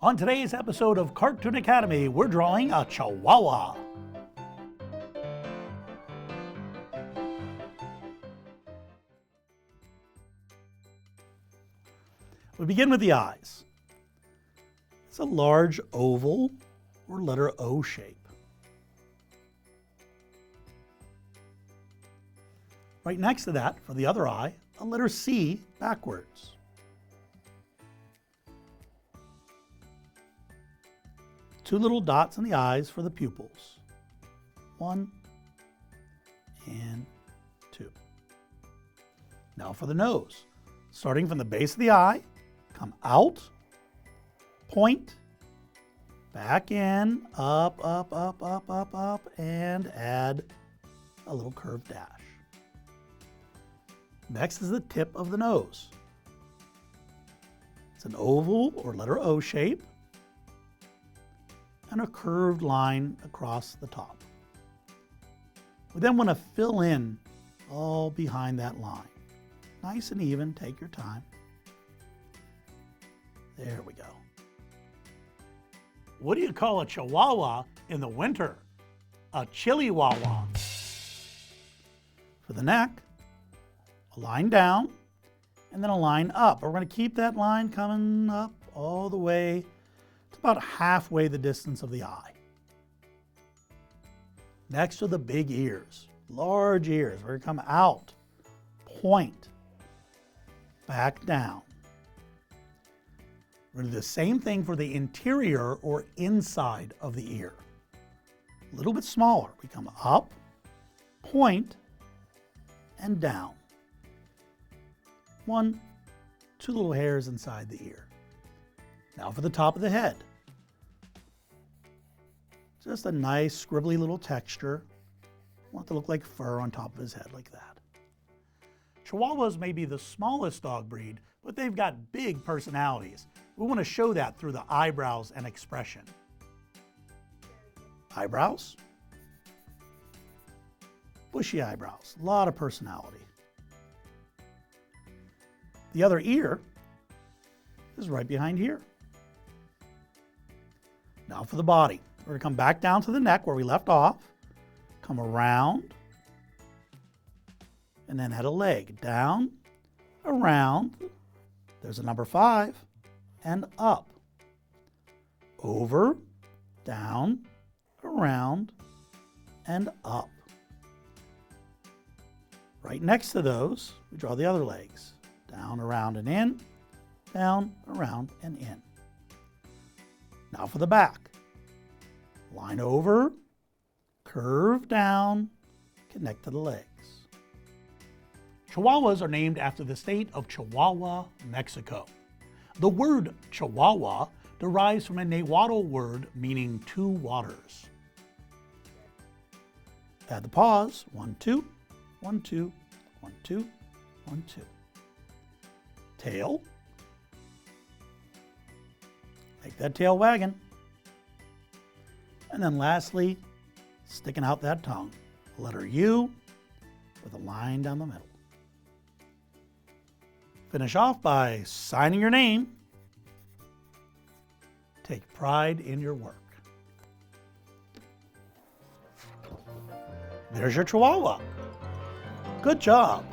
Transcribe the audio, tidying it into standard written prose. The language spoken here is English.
On today's episode of Cartoon Academy, we're drawing a Chihuahua. We begin with the eyes. It's a large oval or letter O shape. Right next to that, for the other eye, a letter C backwards. Two little dots in the eyes for the pupils. 1 and 2. Now for the nose. Starting from the base of the eye, come out, point, back in, up, and add a little curved dash. Next is the tip of the nose. It's an oval or letter O shape and a curved line across the top. We then want to fill in all behind that line. Nice and even, take your time. There we go. What do you call a Chihuahua in the winter? A Chilihuahua. For the neck, a line down and then a line up. We're going to keep that line coming up all the way to about halfway the distance of the eye. Next are the big ears, large ears. We're going to come out, point, back down. We're going to do the same thing for the interior or inside of the ear. A little bit smaller. We come up, point, and down. 1, 2 little hairs inside the ear. Now for the top of the head. Just a nice scribbly little texture. Want it to look like fur on top of his head like that. Chihuahuas may be the smallest dog breed, but they've got big personalities. We want to show that through the eyebrows and expression. Eyebrows. Bushy eyebrows, a lot of personality. The other ear is right behind here. Now for the body. We're going to come back down to the neck where we left off, come around, and then add a leg. Down, around, there's a number 5, and up. Over, down, around, and up. Right next to those, we draw the other legs. Down, around, and in. Down, around, and in. Now for the back. Line over, curve down, connect to the legs. Chihuahuas are named after the state of Chihuahua, Mexico. The word Chihuahua derives from a Nahuatl word meaning 2 waters. Add the pause. 1, 2, 1, 2, 1, 2, 1, 2. Tail. Make that tail wagging. And then lastly, sticking out that tongue. Letter U with a line down the middle. Finish off by signing your name. Take pride in your work. There's your Chihuahua. Good job.